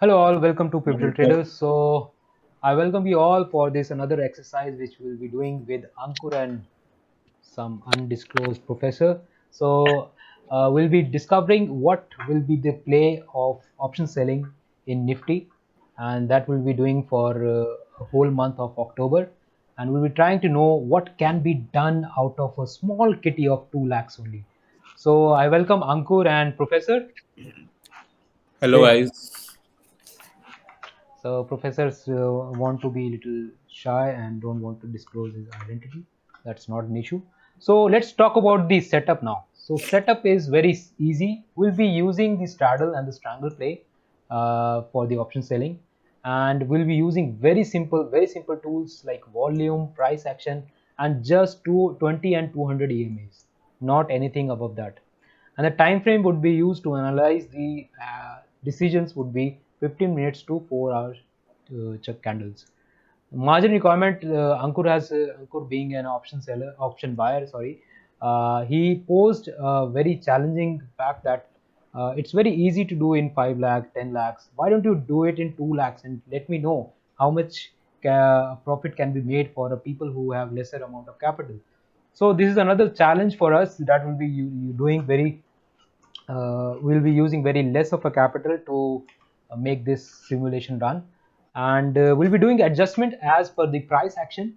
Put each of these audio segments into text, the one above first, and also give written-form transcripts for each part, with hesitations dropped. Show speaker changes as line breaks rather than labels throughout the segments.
Hello all, welcome to Pivotal
Well,
Traders. So I welcome you all for this another exercise which we'll be doing with Ankur and some undisclosed professor. So we'll be discovering what will be the play of option selling in Nifty, and that we'll be doing for a whole month of October. And we'll be trying to know what can be done out of a small kitty of 2 lakhs only. So I welcome Ankur and Professor.
hello,
Say
guys.
So professors want to be a little shy and don't want to disclose his identity. That's not an issue. So let's talk about the setup now. So setup is very easy. We'll be using the straddle and the strangle play for the option selling, and we'll be using very simple tools like volume, price action, and just 220 and 200 EMAs, not anything above that. And the time frame would be used to analyze the decisions would be 15 minutes to 4 hours check candles. Margin requirement, Ankur being an option buyer, sorry, he posed a very challenging fact that it's very easy to do in 5 lakh, 10 lakhs. Why don't you do it in 2 lakhs and let me know how much profit can be made for the people who have lesser amount of capital. So this is another challenge for us that will be you doing very we'll be using very less of a capital to make this simulation run, and we'll be doing adjustment as per the price action,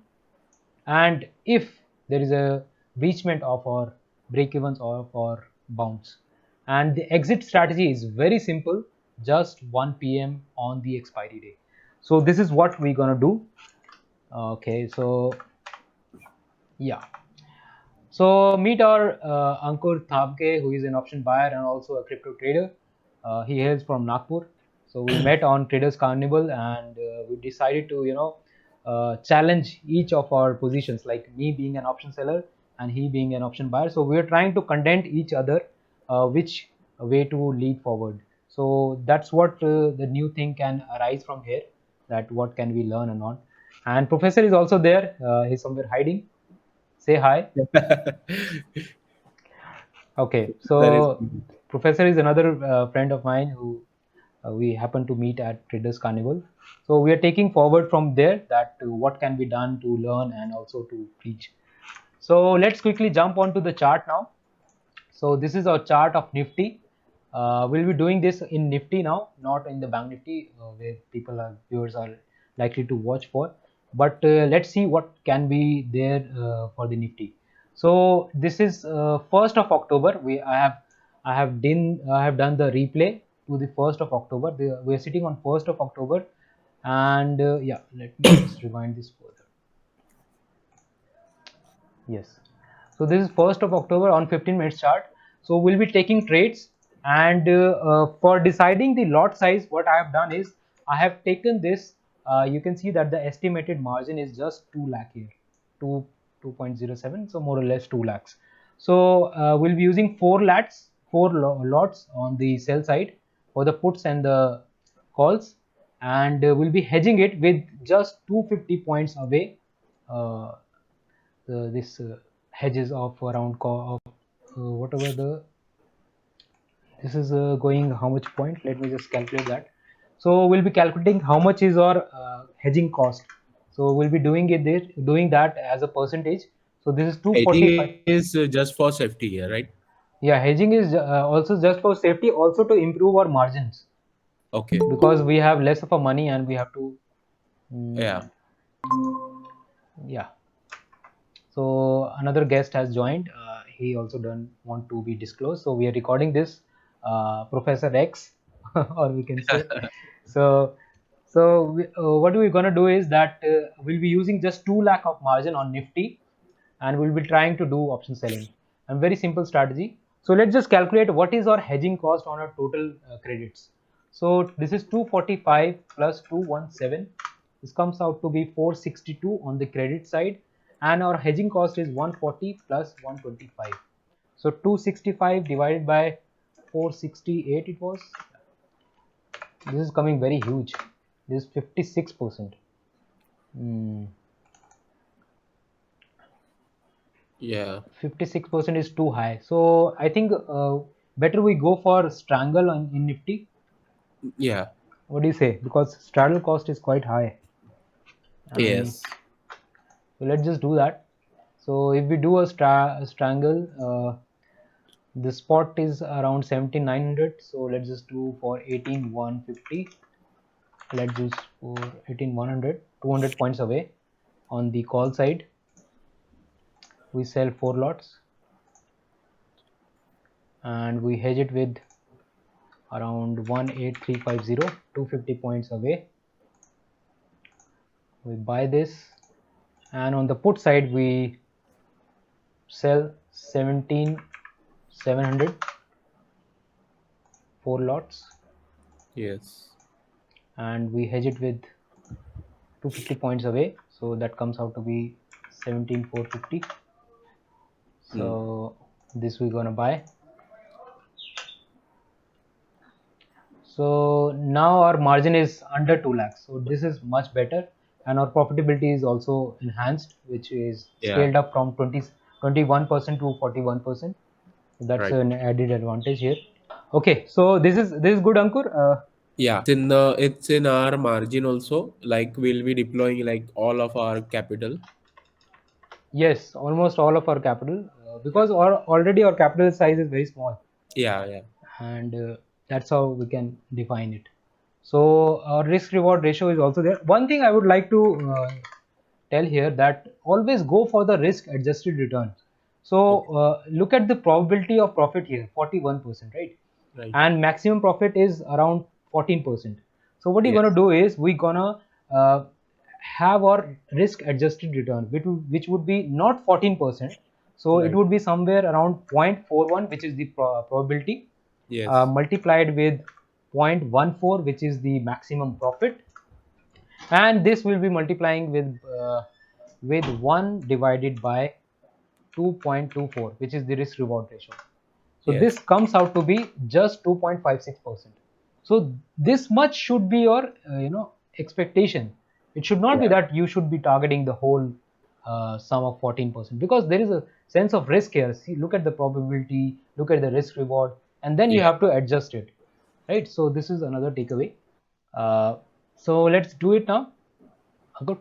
and if there is a breachment of our break evens or for bounce. And the exit strategy is very simple, just 1 p.m. on the expiry day. So this is what we're gonna do. Okay, so yeah, so meet our Ankur Thabke, who is an option buyer and also a crypto trader. He hails from Nagpur. So we met on Traders Carnival, and we decided to challenge each of our positions, like me being an option seller and he being an option buyer. So we are trying to content each other, which way to lead forward. So that's what the new thing can arise from here. That what can we learn or not. And professor is also there. He's somewhere hiding. Say hi. Okay,
That is
so Professor is another friend of mine who we happen to meet at Traders Carnival. So we are taking forward from there that what can be done to learn and also to teach. So let's quickly jump onto the chart now. So this is our chart of Nifty. We'll be doing this in Nifty now, not in the Bank Nifty, where viewers are likely to watch for. But let's see what can be there for the Nifty. So this is 1st of October. I have done the replay to the 1st of October. We are sitting on 1st of October, and yeah, let me just rewind this further. Yes. So this is 1st of October on 15 minutes chart. So we'll be taking trades, and for deciding the lot size, what I have done is I have taken this. You can see that the estimated margin is just 2 lakh here, 2 2.07. So more or less 2 lakhs. So we'll be using 4 lots on the sell side for the puts and the calls, and we'll be hedging it with just 250 points away. Uh, this hedges of around whatever the this is going how much point, let me just calculate that. So we'll be calculating how much is our hedging cost. So we'll be doing that as a percentage. So this is 245.
hedging is just for safety here, right?
Yeah, hedging is also just for safety, also to improve our margins,
Okay.
because we have less of a money and we have to
Yeah.
mm, yeah. So another guest has joined. He also don't want to be disclosed. So we are recording this, Professor X, or we can say. So, what we're gonna do is that we'll be using just 2 lakh of margin on Nifty, and we'll be trying to do option selling. And very simple strategy. So let's just calculate what is our hedging cost on our total credits. So this is 245 plus 217. This comes out to be 462 on the credit side, and our hedging cost is 140 plus 125. So 265 divided by 468 it was. This is coming very huge. This is 56%. Hmm.
Yeah.
56% is too high. So I think better we go for strangle in Nifty.
Yeah.
What do you say? Because straddle cost is quite high. And
Yes.
so let's just do that. So if we do a strangle, the spot is around 17900. So let's just do for 18150. Let's do for 18100, 200 points away. On the call side, we sell 4 lots and we hedge it with around 18350, 250 points away. We buy this, and on the put side we sell 17700, 4 lots,
Yes.
and we hedge it with 250 points away, so that comes out to be 17450. So this we're gonna buy. So now our margin is under 2 lakhs, so this is much better, and our profitability is also enhanced, which is
Yeah.
scaled up from 21% to 41%. That's
Right.
an added advantage here. Okay, so this is good, Ankur.
Yeah. It's in our margin also. Like we'll be deploying like all of our capital.
Yes, almost all of our capital, because already our capital size is very small,
Yeah. Yeah.
and that's how we can define it. So our risk reward ratio is also there. One thing I would like to tell here, that always go for the risk adjusted return. So
Okay.
look at the probability of profit here, 41%, right?
Right.
And maximum profit is around 14%. So what you're
Yes.
gonna do is we're gonna uh, have our risk adjusted return, which would be not 14%. So it
Right.
would be somewhere around 0.41, which is the probability,
Yes.
multiplied with 0.14, which is the maximum profit, and this will be multiplying with 1 divided by 2.24, which is the risk reward ratio. So
Yes.
this comes out to be just 2.56%. So this much should be your expectation. It should not be
Yeah.
that you should be targeting the whole sum of 14%, because there is a sense of risk here. See, look at the probability, look at the risk reward, and then you
Yeah.
have to adjust it, right? So this is another takeaway. uh, so let's do it now. Good.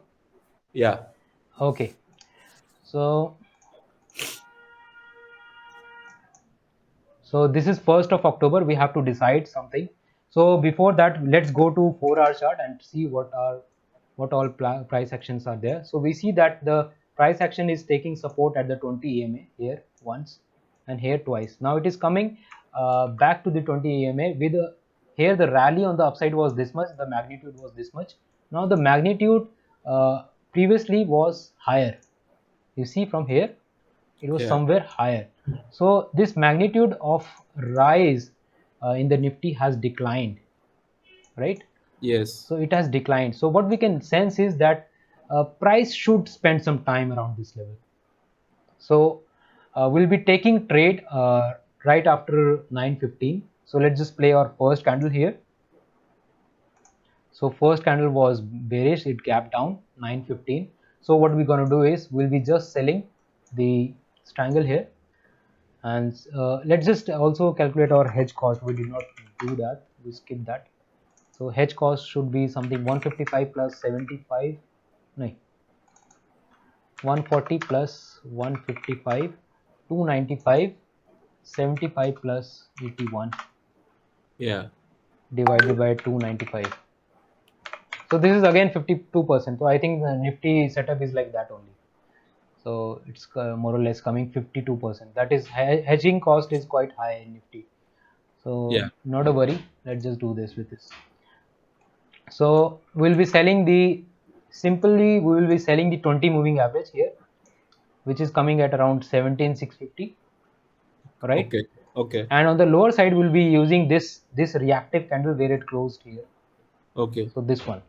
Yeah.
Okay, so this is 1st of October. We have to decide something. So before that, let's go to 4-hour chart and see what all price actions are there. So we see that the price action is taking support at the 20 EMA here once and here twice. Now it is coming back to the 20 EMA with here the rally on the upside was this much, the magnitude was this much. Now the magnitude previously was higher. You see from here, it was
Yeah.
somewhere higher. So this magnitude of rise in the Nifty has declined, right?
Yes.
So it has declined. So what we can sense is that price should spend some time around this level. So we'll be taking trade right after 9:15. So let's just play our first candle here. So first candle was bearish, it gapped down 9:15. So what we're going to do is we'll be just selling the strangle here, and let's just also calculate our hedge cost. We did not do that, we skip that. So hedge cost should be something 155 plus 75, no, 140 plus 155, 295, 75 plus 81
Yeah.
divided by 295. So this is again 52%. So I think the Nifty setup is like that only. So it's more or less coming 52%. That is, hedging cost is quite high in Nifty. So
Yeah.
not a worry. Let's just do this with this. So we'll be selling we will be selling the 20 moving average here, which is coming at around 17,650, right?
Okay. Okay.
And on the lower side, we'll be using this reactive candle where it closed here.
Okay.
So this one.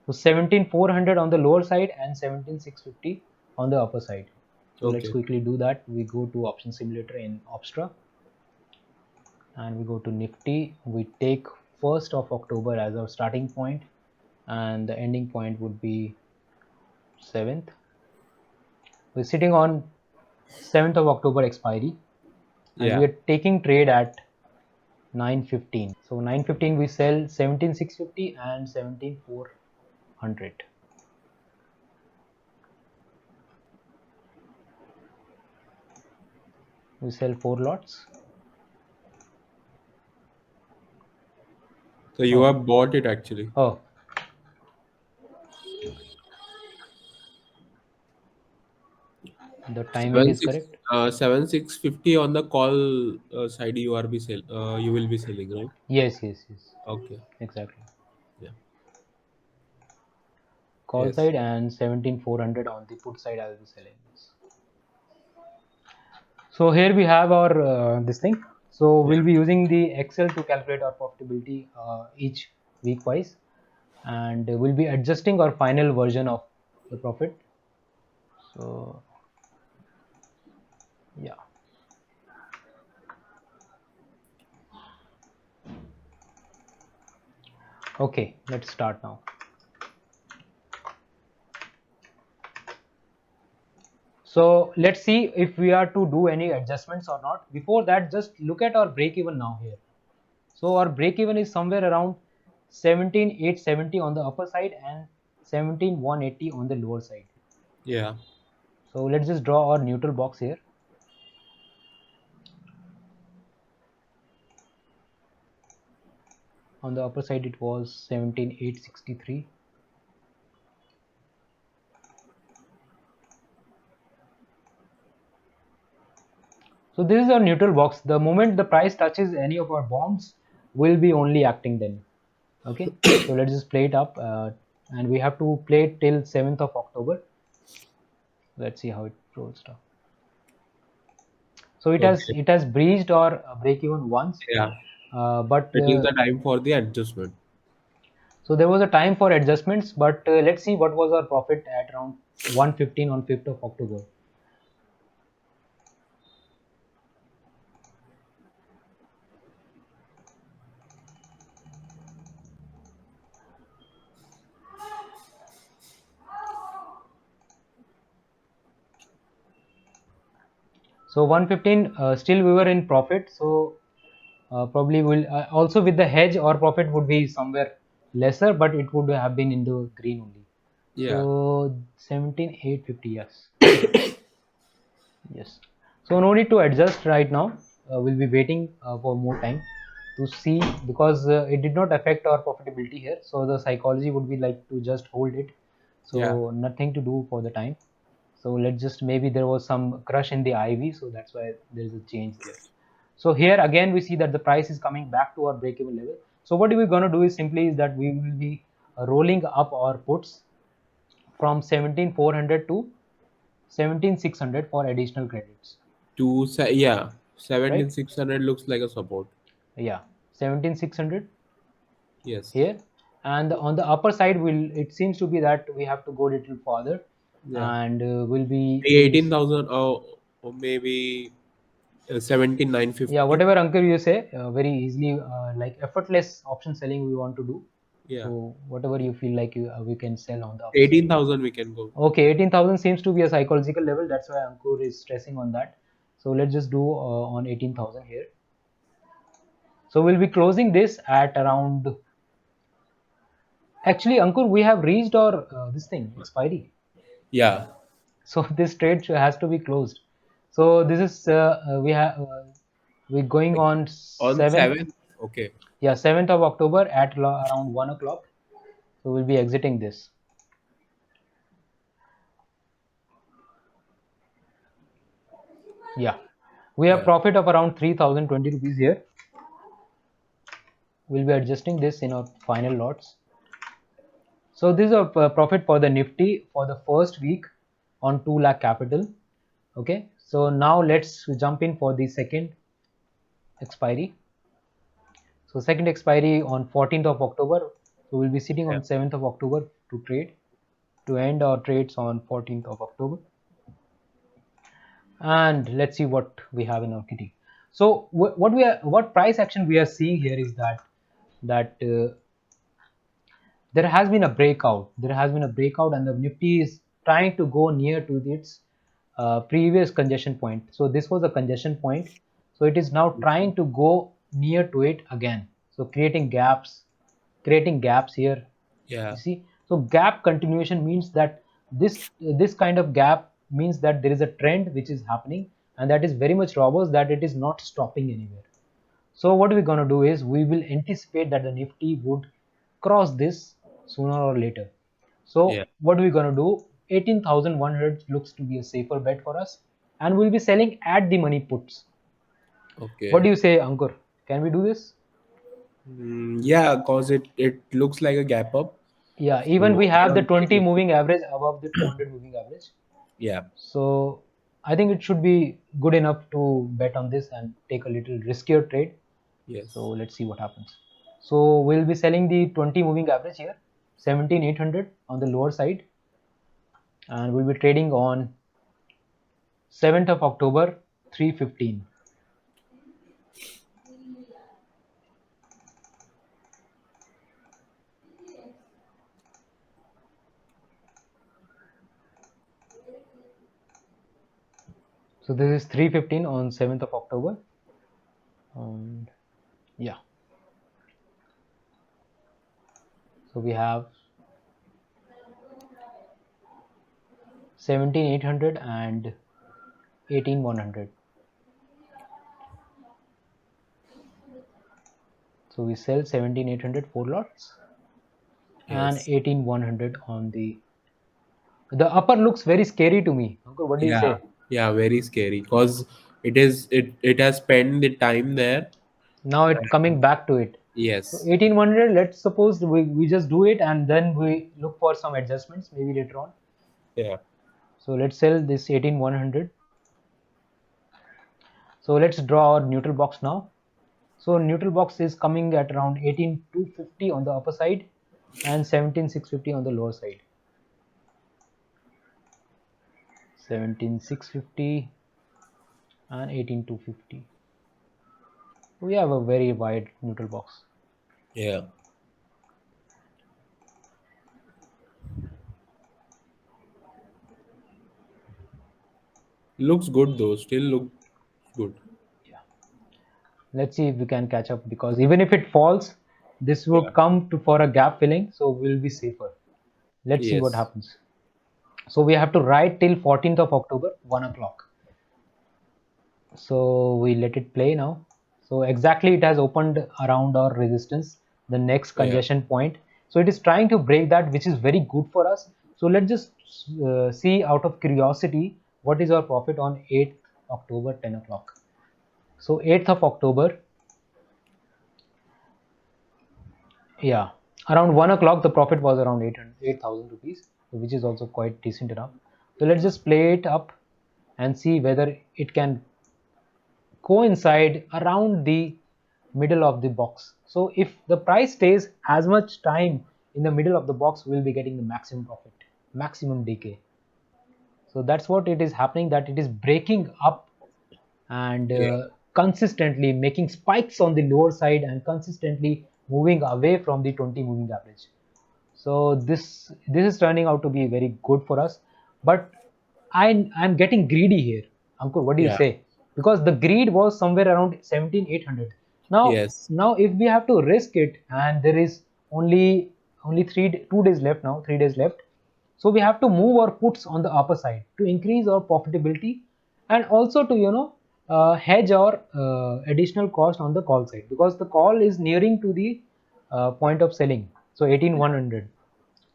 So 17,400 on the lower side and 17,650 on the upper side. So let's
Okay.
quickly do that. We go to option simulator in Opstra and we go to Nifty. We take 1st of October as our starting point, and the ending point would be 7th. We're sitting on 7th of October expiry, and we
Yeah.
are taking trade at 915. So 915 we sell 17,650 and 17,400. We sell 4 lots.
So you
Oh,
have bought it actually.
oh, the timing
Seven
is
six
correct.
7650 on the call side you are be sell you will be selling, right?
Yes, yes, yes,
Okay.
exactly.
Yeah.
Call
Yes.
side and 17,400 on the put side. I will be selling this. So here we have our this thing. So
Yeah.
we'll be using the Excel to calculate our profitability each week wise, and we'll be adjusting our final version of the profit. So yeah, okay, let's start now. So let's see if we are to do any adjustments or not. Before that, just look at our break even now here. So our break even is somewhere around 17,870 on the upper side and 17,180 on the lower side.
Yeah.
So let's just draw our neutral box here. On the upper side it was 17,863. So this is our neutral box. The moment the price touches any of our bonds, will be only acting then. Okay, so let's just play it up, and we have to play it till 7th of October. Let's see how it rolls down. So
Okay.
it has breached or break even once,
Yeah.
but
It is the time for the adjustment.
so there was a time for adjustments. But let's see what was our profit at around 115 on 5th of October. So 115, still we were in profit. So probably will also with the hedge, our profit would be somewhere lesser, but it would have been in the green only.
Yeah.
So 17,850, yes. Yes. So no need to adjust right now. We'll be waiting for more time to see, because it did not affect our profitability here. So the psychology would be like to just hold it.
Yeah.
So nothing to do for the time. So let's just, maybe there was some crush in the IV, so that's why there is a change there. So here again we see that the price is coming back to our break even level. So what we're going to do is simply is that we will be rolling up our puts from 17,400 to 17,600 for additional credits,
Yeah.
right?
17600 looks like a support.
Yeah, 17,600
Yes.
here, and on the upper side will, it seems to be that we have to go a little further,
Yeah.
and will be in,
18,000 or maybe 17,950.
yeah, whatever Ankur you say, very easily, like effortless option selling we want to do.
Yeah.
So whatever you feel like we can sell on the upside.
18,000 we can go.
Okay, 18,000 seems to be a psychological level. That's why Ankur is stressing on that. So let's just do on 18,000 here. So we'll be closing this at around. Actually, Ankur, we have reached our this thing expiry.
Yeah.
So this trade has to be closed. So this is we have we're going
Like
on
on
7th.
7th. Okay.
Yeah, 7th of October at around 1 o'clock. So we'll be exiting this. Yeah, we have
Yeah.
profit of around 3,020 rupees here. We'll be adjusting this in our final lots. So this is a profit for the Nifty for the first week on 2 lakh capital. Okay, so now let's jump in for the second expiry. So second expiry on 14th of October. So we'll be sitting
Yeah.
on 7th of October to trade, to end our trades on 14th of October. And let's see what we have in our kitty. So what price action we are seeing here is that there has been a breakout. There has been a breakout, and the Nifty is trying to go near to its previous congestion point. So this was a congestion point. So it is now trying to go near to it again, so creating gaps here.
Yeah.
You see, so gap continuation means that this kind of gap means that there is a trend which is happening, and that is very much robust, that it is not stopping anywhere. So what we're going to do is we will anticipate that the Nifty would cross this sooner or later.
Yeah.
So what we're going to do, 18,100 looks to be a safer bet for us, and we'll be selling at the money puts. What
Okay.
do you say, Ankur? Can we do this?
Yeah, cause it looks like a gap up.
Yeah, even
So
we
we
have the
are
20
taking it.
moving average above the 200 moving average.
Yeah.
So I think it should be good enough to bet on this and take a little riskier trade. So
Yes.
let's see what happens. So we'll be selling the 20 moving average here, 17,800 on the lower side, and we'll be trading on 7th of October, 3:15. So this is 3:15 on 7th of October. And yeah, so we have 17,800 and 18,100. So we sell 17,800 4 lots and
Yes.
18,100 on the upper looks very scary to me. Uncle, what do you
Yeah.
say?
Yeah. Very scary. Cause it has spent the time there.
Now it coming
And
back to it. So
yes.
18,100, let's suppose we just do it and then we look for some adjustments maybe later on.
Yeah.
So let's sell this 18,100. So let's draw our neutral box now. So neutral box is coming at around 18,250 on the upper side and 17,650 on the lower side. 17,650 and 18,250. We have a very wide neutral box.
Yeah. Looks good though. Still look good.
Yeah. Let's see if we can catch up, because even if it falls, this
Yeah.
would come to for a gap filling, so we'll be safer. Let's see what
Yes.
happens. So we have to ride till 14th of October, 1 o'clock. So we let it play now. So exactly it has opened around our resistance, the next
Yeah.
congestion point. So it is trying to break that, which is very good for us. So let's just see out of curiosity what is our profit on 8th October, 10 o'clock. So 8th of October, yeah, around 1 o'clock the profit was around 8,000 rupees, which is also quite decent enough. So let's just play it up and see whether it can coincide around the middle of the box. So if the price stays as much time in the middle of the box, we'll be getting the maximum profit, maximum decay. So that's what it is happening, that it is breaking up and
Yeah.
consistently making spikes on the lower side and consistently moving away from the 20 moving average. So this is turning out to be very good for us, but I'm getting greedy here. Ankur, what do you
Yeah.
say? Because the greed was somewhere around 17,800. now
Yes.
now if we have to risk it, and there is only 2 days left, now 3 days left, so we have to move our puts on the upper side to increase our profitability, and also to hedge our additional cost on the call side, because the call is nearing to the point of selling, so 18,100.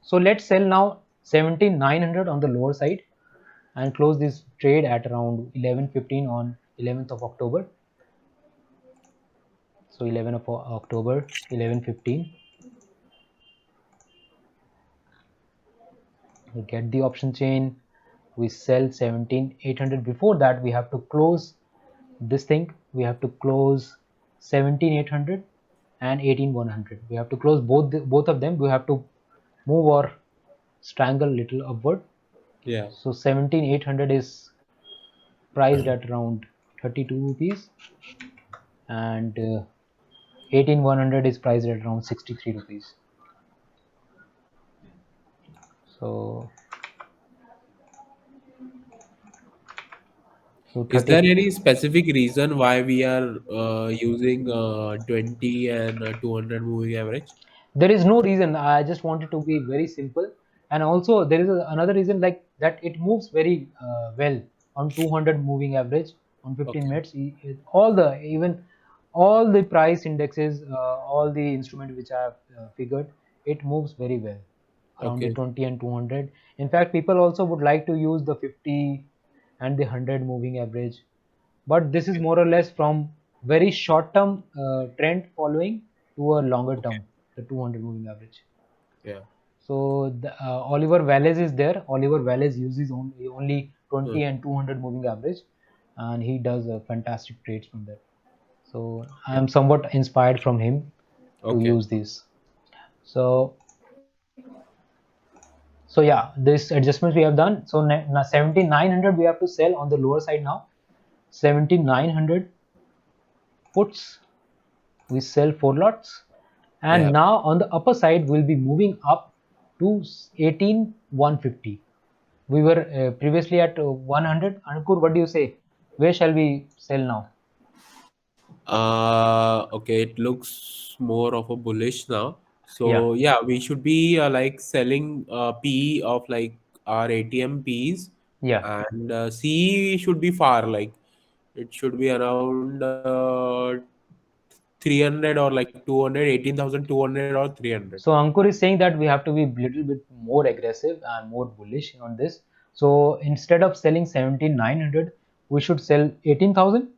So let's sell now 17,900 on the lower side and close this trade at around 11:15 on 11th of October. So 11 of October, 11:15. We get the option chain. We sell 17,800. Before that, we have to close this thing. We have to close 17,800 and 18,100. We have to close both of them. We have to move or strangle little upward.
Yeah.
So 17,800 is priced at around 32 rupees, and 18,100 is priced at around 63 rupees. So So
Is there
30.
any specific reason why we are using 20 and 200 moving average?
There is no reason. I just want it to be very simple. And also there is another reason, like that it moves very well on 200 moving average on 15
Okay.
minutes. All the, even all the price indexes, all the instrument which I have figured, it moves very well around the
Okay.
20 and 200. In fact, people also would like to use the 50 and the 100 moving average, but this is more or less from very short term trend following to a longer
Okay.
term, the 200 moving average.
Yeah.
So Oliver Valles is there. Oliver Valles uses only
Hmm.
20 and 200 moving average, and he does fantastic trades from there. So I
Yeah.
am somewhat inspired from him to
Okay.
use these. So yeah, this adjustments we have done. So now 7900 we have to sell on the lower side now. 7900 puts, we sell 4 lots,
Yeah.
and now on the upper side we'll be moving up to 18150. We were previously at 100. Ankur, what do you say? Where shall we sell now?
Okay, it looks more of a bullish now.
Yeah,
So yeah, we should be like selling PE of like our ATM Ps,
yeah.
and CE should be far, like it should be around 300 or like 200, 18,200 or 300.
So Ankur is saying that we have to be a little bit more aggressive and more bullish on this. So instead of selling 17900, we should sell 18,000.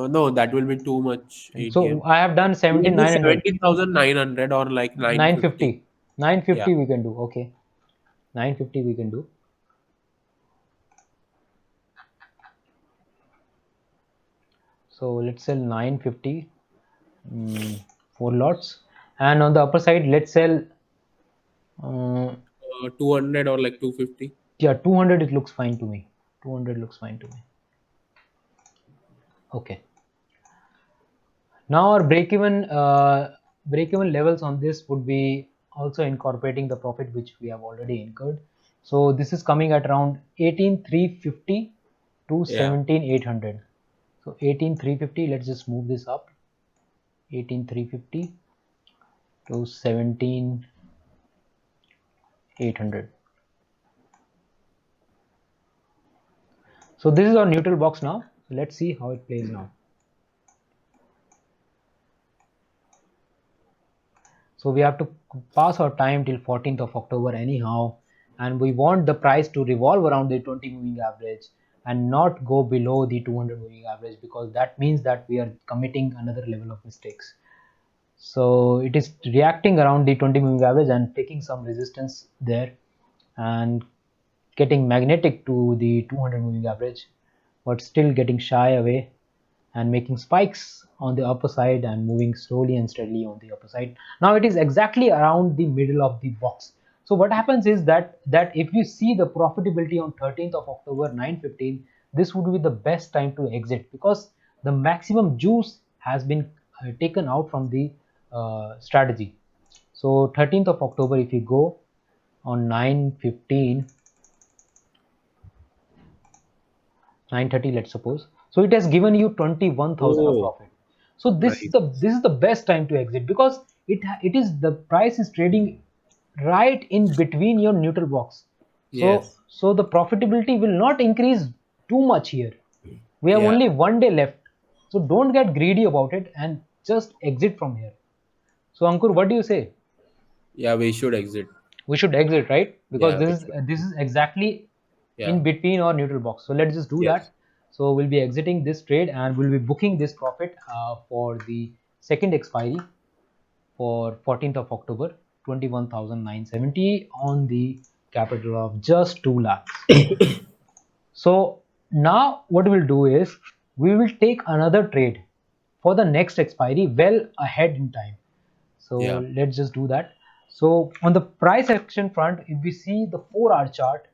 No, that will be too much
So
ATM.
I have done
We can do
17900.
17,900 or like 950.
950.
Yeah.
950 we can do. Okay. 950 we can do. So let's sell 950, 4 lots. And on the upper side, let's sell, uh,
200 or like 250.
yeah, 200. It looks fine to me. 200 looks fine to me. Okay. Now our break-even levels on this would be also incorporating the profit which we have already incurred. So this is coming at around 18,350 to
Yeah.
17,800. So 18,350. Let's just move this up. 18,350 to 17,800. So this is our neutral box now. So let's see how it plays now. So we have to pass our time till 14th of October anyhow, and we want the price to revolve around the 20 moving average and not go below the 200 moving average, because that means that we are committing another level of mistakes. So it is reacting around the 20 moving average and taking some resistance there and getting magnetic to the 200 moving average, but still getting shy away and making spikes on the upper side and moving slowly and steadily on the upper side. Now it is exactly around the middle of the box. So what happens is that if you see the profitability on 13th of October 9:15, this would be the best time to exit, because the maximum juice has been taken out from the strategy. So 13th of October, if you go on 9:15, 9:30, let's suppose, so it has given you 21,000 of
Oh,
profit. So
nice.
this is the best time to exit, because it is, the price is trading right in between your neutral box. So
Yes.
the profitability will not increase too much here. We have
Yeah.
only one day left, so don't get greedy about it and just exit from here. So Ankur, what do you say?
Yeah, we should exit.
We should exit, right? Because
Yeah, we should.
this is exactly
Yeah.
in between our neutral box. So let's just do
Yes.
that. So we'll be exiting this trade and we'll be booking this profit for the second expiry for 14th of October, 21,970 on the capital of just 2 lakhs. So now what we'll do is we will take another trade for the next expiry well ahead in time. So
Yeah.
let's just do that. So on the price action front, if we see the 4-hour chart,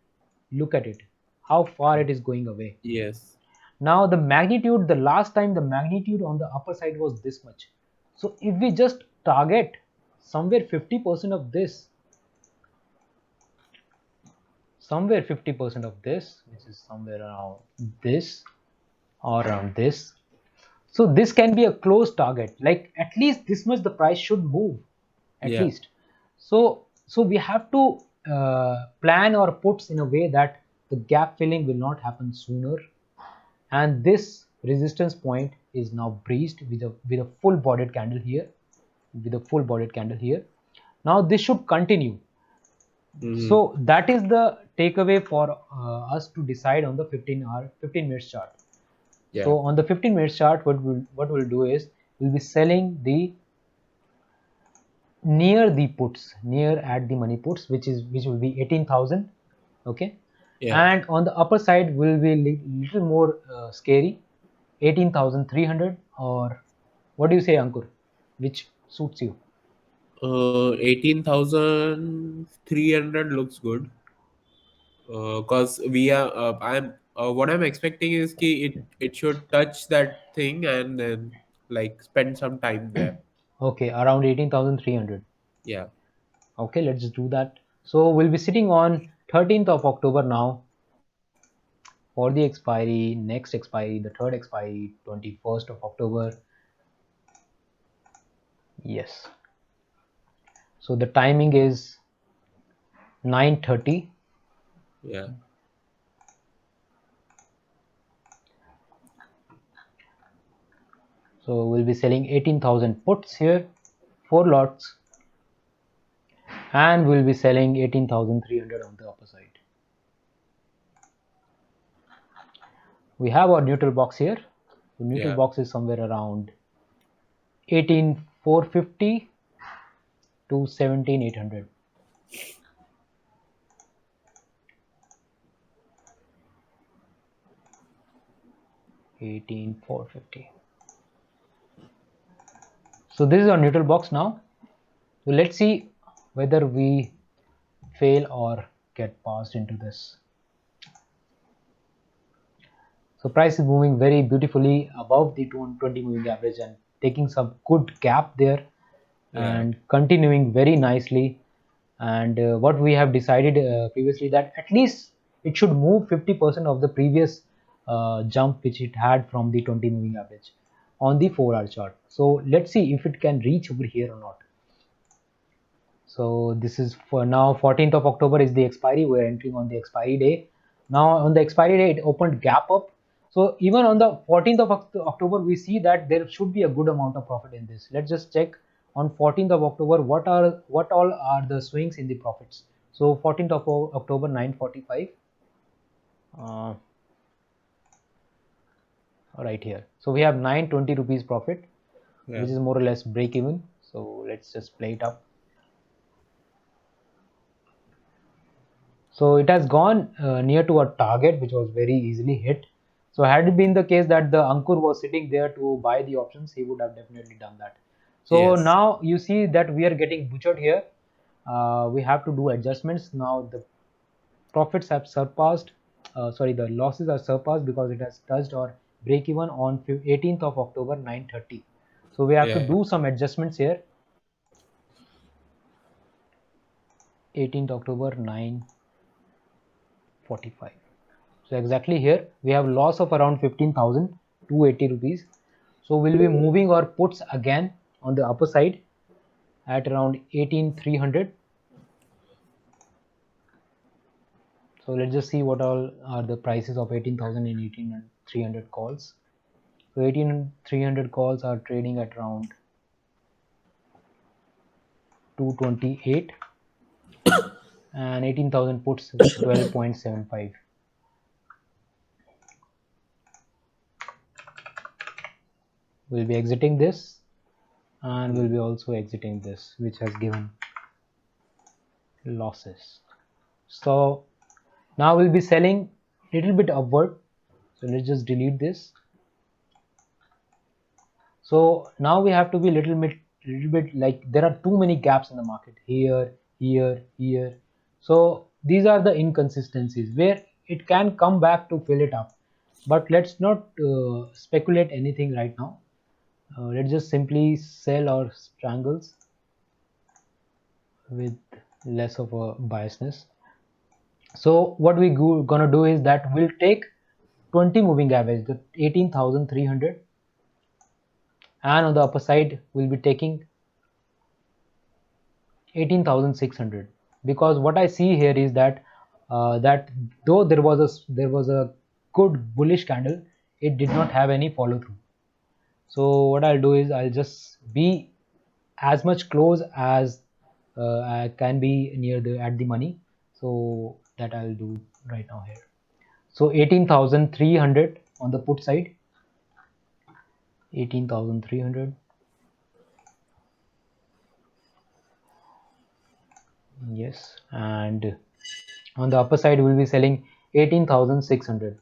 look at it, how far it is going away.
Yes.
Now the magnitude, the last time the magnitude on the upper side was this much. So if we just target somewhere 50% of this, somewhere 50% of this, which is somewhere around this or around this. So this can be a close target, like at least this much the price should move, at
Yeah.
least. So we have to plan our puts in a way that the gap filling will not happen sooner, and this resistance point is now breached with a full bodied candle here, with a full bodied candle here. Now this should continue.
Hmm.
So that is the takeaway for us to decide on the 15 minutes chart.
Yeah.
So on the 15 minutes chart, what we'll do is we'll be selling the near the puts, near at the money puts, which will be 18,000. Okay,
Yeah.
and on the upper side will be little more scary, 18,300, or what do you say, Ankur? Which suits you?
18,300 looks good. Cause we are. I'm. What I'm expecting is ki it should touch that thing and then like spend some time there.
Okay, around 18,300.
Yeah.
Okay, let's just do that. So we'll be sitting on 13th of October now for the expiry, next expiry, the third expiry, 21st of October. Yes. So the timing is 9:30.
Yeah.
So we'll be selling 18,000 puts here, 4 lots, and we'll be selling 18,300 on the upper side. We have our neutral box here. The neutral
Yeah.
box is somewhere around 18,450 to 17,800. 18,450. So this is our neutral box now. So let's see whether we fail or get passed into this. So price is moving very beautifully above the 220 moving average and taking some good gap there
Yeah.
and continuing very nicely. And what we have decided previously, that at least it should move 50% of the previous jump which it had from the 20 moving average on the 4-hour chart. So let's see if it can reach over here or not. So this is for now, 14th of October is the expiry. We're entering on the expiry day. Now on the expiry day, it opened gap up. So even on the 14th of October, we see that there should be a good amount of profit in this. Let's just check on 14th of October what all are the swings in the profits. So 14th of October 9:45, right here. So we have 920 rupees profit,
Yeah.
which is more or less break even. So let's just play it up. So it has gone near to a target which was very easily hit. So had it been the case that the Ankur was sitting there to buy the options, he would have definitely done that. So
Yes.
now you see that we are getting butchered here. We have to do adjustments. Now the profits have surpassed, the losses are surpassed because it has touched our break even on 18th of October 9:30. So we have to
Yeah.
do some adjustments here. 18th October 9:45. So exactly here we have loss of around 15,280 rupees. So we'll be moving our puts again on the upper side at around 18,300. So let's just see what all are the prices of 18,000 and 18,300 calls. So 18,300 calls are trading at around 228, and 18,000 puts 12.75. We'll be exiting this, and we'll be also exiting this, which has given losses. So now we'll be selling a little bit upward. So let's just delete this. So now we have to be little bit like there are too many gaps in the market here, here, here. So these are the inconsistencies where it can come back to fill it up. But let's not speculate anything right now. Let's just simply sell our strangles with less of a biasness. So what we gonna do is that we'll take 20 moving average, the 18,300, and on the upper side we'll be taking 18,600, because what I see here is that that though there was a good bullish candle, it did not have any follow through. So what I'll do is I'll just be as much close as I can be near the at the money. So that I'll do right now here. So 18,300 on the put side, 18,300. Yes, and on the upper side we'll be selling 18,600.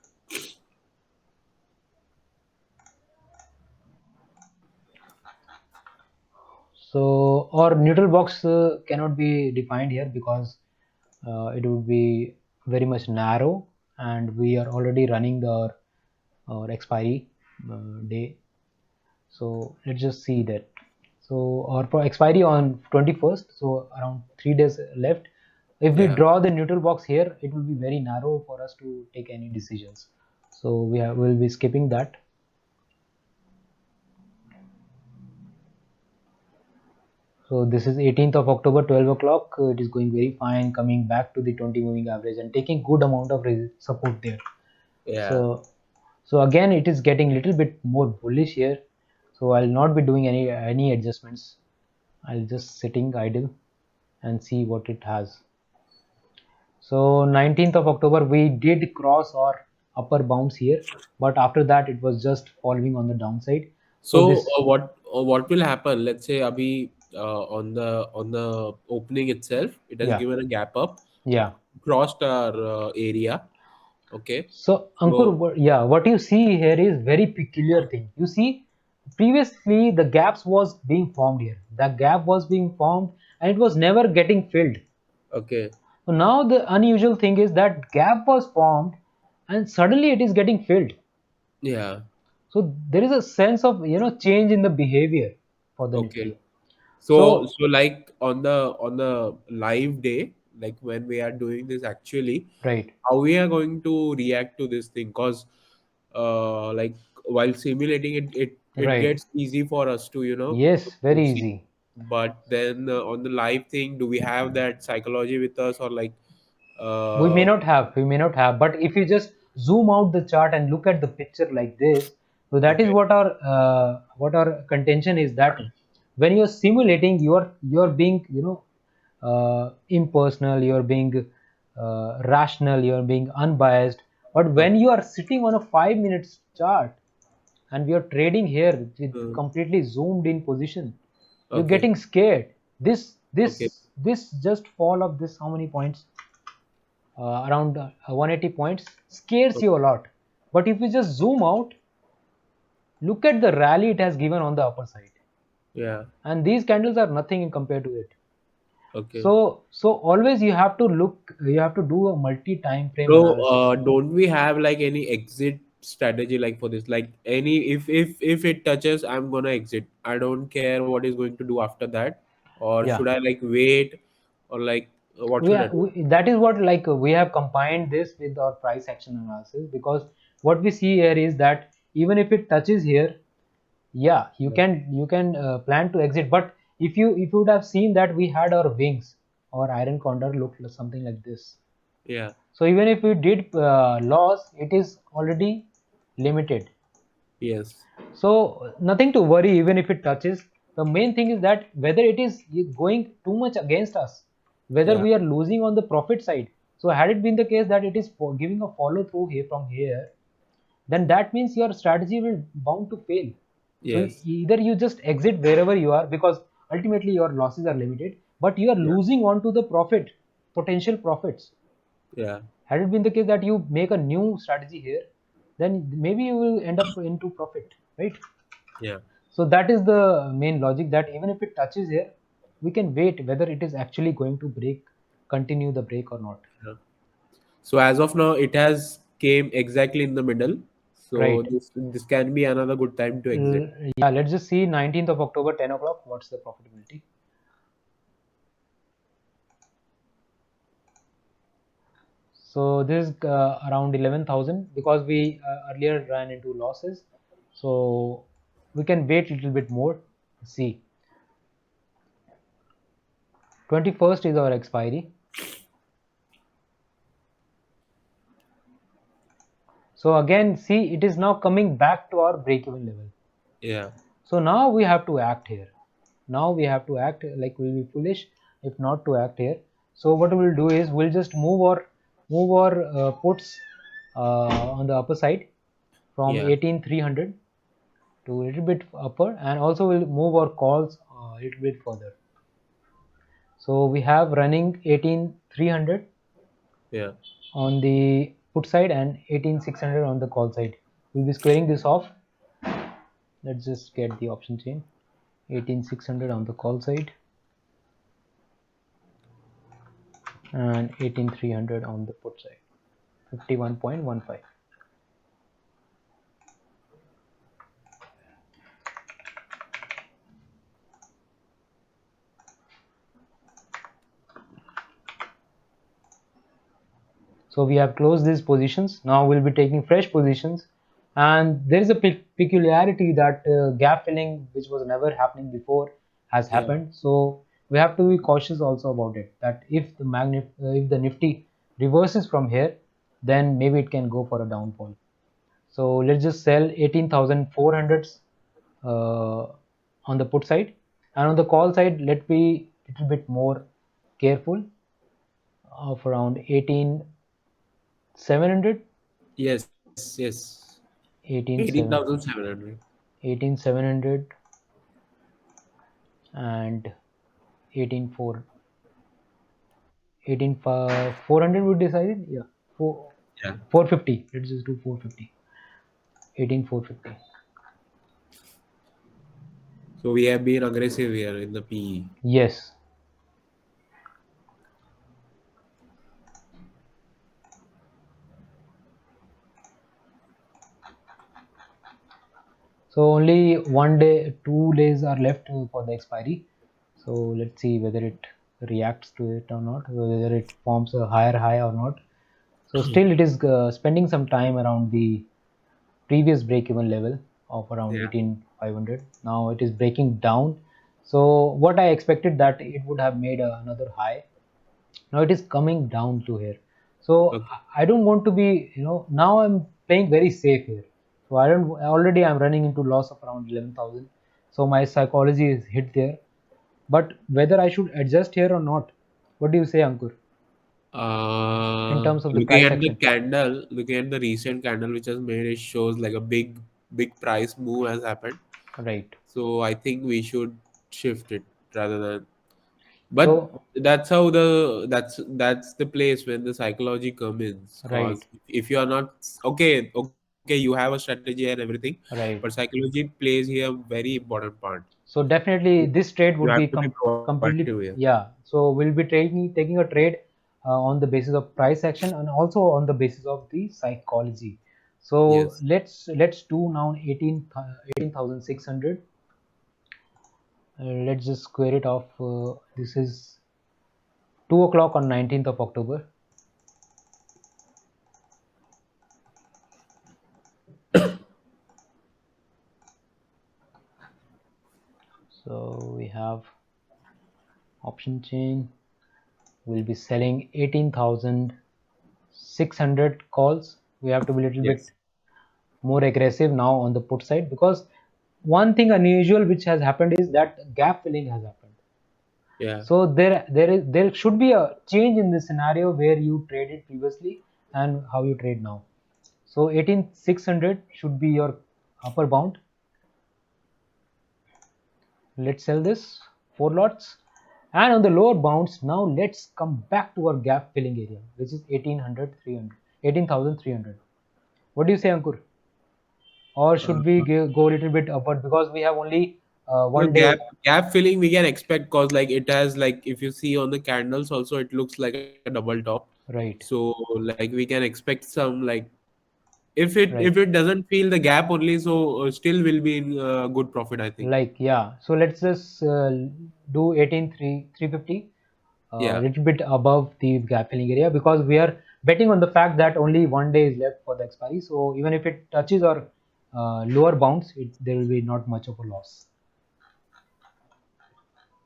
So our neutral box cannot be defined here because it would be very much narrow, and we are already running our expiry day. So let's just see that. So our expiry on 21st, so around 3 days left. If we
Yeah.
draw the neutral box here, it will be very narrow for us to take any decisions. So we'll be skipping that. So this is 18th of October, 12 o'clock. It is going very fine, coming back to the 20 moving average and taking good amount of support there.
Yeah.
So again, it is getting a little bit more bullish here. So I'll not be doing any adjustments. I'll just sitting idle and see what it has. So 19th of October, we did cross our upper bounds here, but after that it was just following on the downside. So
So
this,
what will happen? Let's say Abhi, on the opening itself, it has
yeah,
given a gap up,
yeah.
crossed our area. Okay.
So Ankur,
So
yeah, what you see here is very peculiar thing. You see, previously the gaps was being formed here. The gap was being formed and it was never getting filled.
okay.
So now the unusual thing is that gap was formed and suddenly it is getting filled.
Yeah.
So there is a sense of change in the behavior for the
Okay.
Nifty. So
So like on the live day, like when we are doing this actually,
right,
how we are going to react to this thing? Because like while simulating it, it
right.
gets easy for us to
Yes,
to
very
see.
easy.
But then on the live thing, do we have that psychology with us, or like uh
We may not have, but if you just zoom out the chart and look at the picture like this, so that is
okay,
what our contention is, that when you're simulating, you're being impersonal, you're being rational, you're being unbiased. But when
okay,
you are sitting on a 5 minutes chart and we are trading here with
uh,
completely zoomed in position, you're
okay,
getting scared. this
okay,
this this just fall of this how many points, around 180 points, scares you a
okay,
lot. But if you just zoom out, look at the rally it has given on the upper side,
yeah,
and these candles are nothing in compared to it.
okay.
So always you have to do a multi time frame
So,
analysis.
don't we have like any exit strategy like for this? Like any, if it touches, I'm gonna exit. I don't care what is going to do after that, or
Yeah,
should I like wait, or like what should I do?
that is what, like, we have combined this with our price action analysis, because what we see here is that even if it touches here, yeah, you
Yeah,
can plan to exit. But if you would have seen that we had our wings, or iron condor looked something like this.
yeah,
So even if we did loss, it is already limited.
yes,
So nothing to worry even if it touches. The main thing is that whether it is going too much against us, whether
yeah,
we are losing on the profit side. So had it been the case that it is giving a follow through here from here, then that means your strategy will bound to fail. So
yes,
either you just exit wherever you are, because ultimately your losses are limited, but you are
yeah,
losing on to the potential profits.
yeah,
Had it been the case that you make a new strategy here, then maybe you will end up into profit, right?
yeah.
So that is the main logic, that even if it touches here, we can wait whether it is actually going to continue the break or not.
Yeah. So as of now, it has came exactly in the middle. So
Right.
this can be another good time to exit.
Yeah, let's just see 19th of October, 10 o'clock. What's the profitability? So this is around 11,000 because we earlier ran into losses. So we can wait a little bit more. See, 21st is our expiry. So again, see, it is now coming back to our break-even level.
Yeah.
So now we have to act here. Now we have to act, like we'll be foolish if not to act here. So what we'll do is we'll just move our puts on the upper side from
Yeah.
18,300 to a little bit upper, and also we'll move our calls a little bit further. So we have running 18,300
Yeah.
on the put side and 18,600 on the call side. We'll be squaring this off. Let's just get the option chain. 18,600 on the call side and 18,300 on the put side. 51.15. So we have closed these positions. Now we'll be taking fresh positions, and there is a peculiarity that gap filling, which was never happening before, has
Yeah.
happened. So we have to be cautious also about it. That if the Nifty reverses from here, then maybe it can go for a downfall. So let's just sell 18,400 uh, on the put side, and on the call side, let's be a little bit more careful of around 18,700.
Yes. Yes.
18,700,
18,700.
18,700 and 18,400. 18,400 would decide. Yeah,
Yeah.
450. Let's just do 450. 18,450.
So we have been aggressive here in the PE.
Yes. So only 1 day, 2 days are left for the expiry. So let's see whether it reacts to it or not, whether it forms a higher high or not. So still it is spending some time around the previous break-even level of around
Yeah.
18,500. Now it is breaking down. So what I expected that it would have made another high. Now it is coming down to here. So
Okay.
I don't want to be, now I'm playing very safe here. So I don't, already I'm running into loss of around 11,000. So my psychology is hit there. But whether I should adjust here or not, what do you say, Ankur, in terms of the
Looking
price
at the
action?
candle, looking at the recent candle which has made, it shows like a big price move has happened.
Right.
So I think we should shift it rather than. But
So,
that's the place when the psychology comes in.
right,
Cause if you are not okay, you have a strategy and everything,
right.
but psychology plays here a very important part.
So definitely this trade
You
would
have
be
to be
completely,
proactive here.
yeah. So we'll be taking a trade on the basis of price action and also on the basis of the psychology. So
Yes.
let's do now 18,600. Let's just square it off. This is 2 o'clock on 19th of October. So we have option chain. We'll be selling 18,600 calls. We have to be a little bit
Yes.
more aggressive now on the put side, because one thing unusual which has happened is that gap filling has happened.
Yeah.
So there should be a change in the scenario where you traded previously and how you trade now. So 18,600 should be your upper bound. Let's sell this 4 lots, and on the lower bounds now let's come back to our gap filling area, which is 1800 300 18,300. What do you say, Ankur? Or
Uh,
should we go a little bit upward, because we have only
no,
one day?
gap filling we can expect because like it has, like if you see on the candles also, it looks like a double top.
Right,
So like we can expect some, like if
right.
it doesn't feel the gap only, so still will be in good profit, I think.
Like, yeah. So let's just do 18 3 350, a
Yeah.
little bit above the gap filling area, because we are betting on the fact that only 1 day is left for the expiry. So even if it touches or lower bounds, there will be not much of a loss.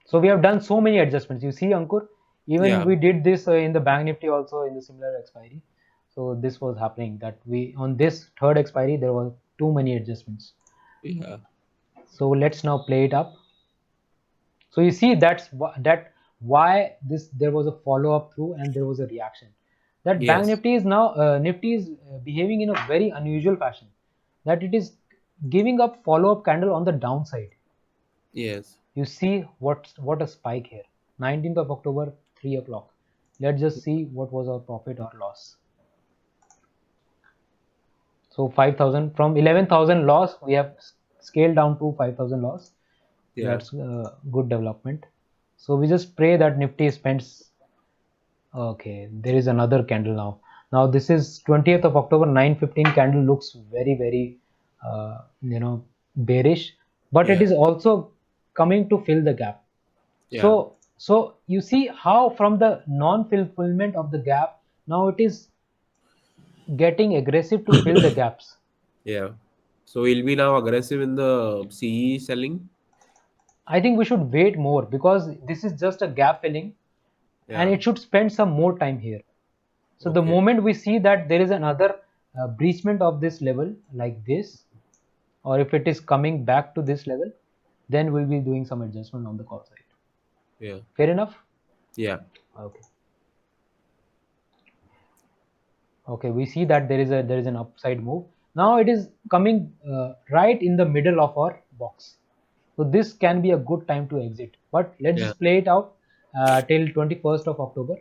So we have done so many adjustments. You see, Ankur, even
Yeah.
we did this in the Bank Nifty also in the similar expiry. So this was happening that we on this third expiry there was too many adjustments.
Yeah.
So let's now play it up. So you see that why this there was a follow up through and there was a reaction. That Bank
Yes.
Nifty is now Nifty is behaving in a very unusual fashion. That it is giving up follow up candle on the downside.
Yes.
You see what a spike here. 19th of October, 3 o'clock. Let's just see what was our profit or loss. So 5,000 from 11,000 loss, we have scaled down to 5,000 loss.
Yeah.
That's good development. So we just pray that Nifty spends. Okay, there is another candle now. Now this is 20th of October, 9:15 candle looks very bearish, but it
Yeah.
is also coming to fill the gap.
Yeah.
So you see how from the non-fulfillment of the gap, now it is getting aggressive to fill the gaps.
Yeah. So he'll be now aggressive in the CE selling.
I think we should wait more because this is just a gap filling and
Yeah.
it should spend some more time here. So the
Okay.
moment we see that there is another breachment of this level like this, or if it is coming back to this level, then we'll be doing some adjustment on the call side.
Yeah.
Fair enough?
Yeah.
Okay. Okay, we see that there is an upside move. Now it is coming right in the middle of our box. So this can be a good time to exit. But let's
Yeah.
just play it out till 21st of October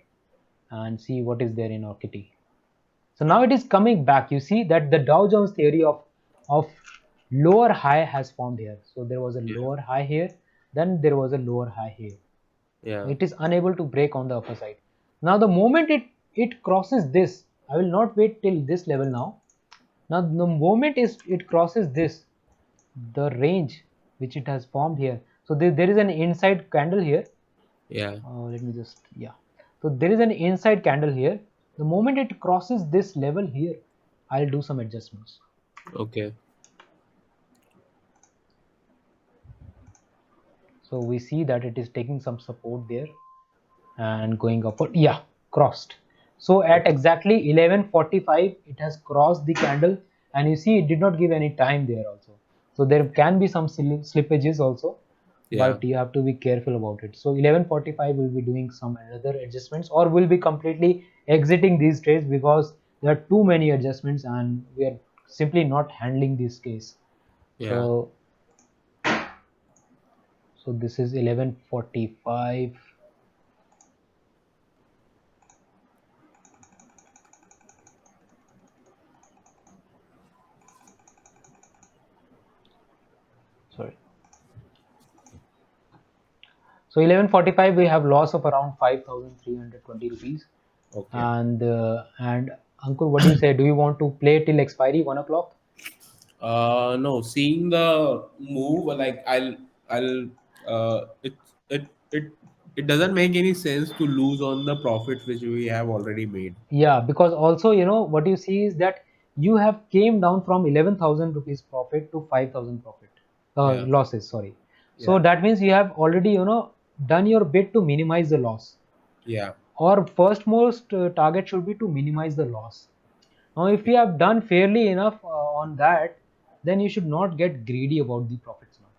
and see what is there in our kitty. So now it is coming back. You see that the Dow Jones theory of lower high has formed here. So there was a
Yeah.
lower high here, then there was a lower high here.
Yeah.
It is unable to break on the upper side. Now the moment it crosses this, I will not wait till this level now. Now the moment it crosses this, the range which it has formed here. So there is an inside candle here.
Yeah.
Let me just, yeah. So there is an inside candle here. The moment it crosses this level here, I'll do some adjustments.
Okay.
So we see that it is taking some support there and going upward. Yeah, crossed. So at
Okay.
exactly 11:45, it has crossed the candle, and you see it did not give any time there also. So there can be some slippages also,
Yeah.
but you have to be careful about it. So 11:45 will be doing some another adjustments, or will be completely exiting these trades because there are too many adjustments and we are simply not handling this case.
Yeah.
So this is 11:45. Sorry. So 11:45 we have loss of around 5,320 rupees.
Okay.
And Ankur, what do you say? Do you want to play till expiry 1 o'clock?
No, seeing the move, like it it it it doesn't make any sense to lose on the profits which we have already made.
Yeah, because also what you see is that you have came down from 11,000 rupees profit to 5,000 profit
Yeah.
losses. Sorry. So
Yeah.
that means you have already done your bit to minimize the loss.
Yeah.
Our first most target should be to minimize the loss. Now, if you have done fairly enough on that, then you should not get greedy about the profits now.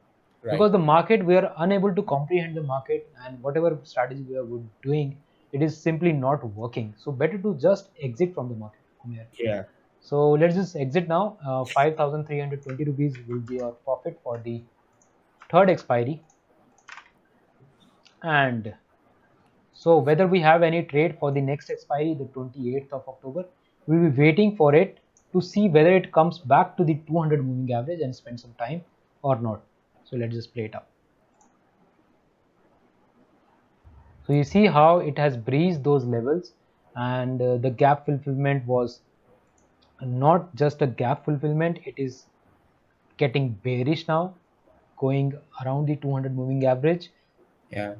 Right.
Because the market, we are unable to comprehend the market, and whatever strategy we are doing, it is simply not working. So, better to just exit from the market from here.
Yeah.
So, let's just exit now. 5,320 rupees will be our profit for the third expiry. And so whether we have any trade for the next expiry, the 28th of October, we'll be waiting for it to see whether it comes back to the 200 moving average and spend some time or not. So let's just play it up. So you see how it has breached those levels, and the gap fulfillment was not just a gap fulfillment, it is getting bearish now, going around the 200 moving average,
Yeah.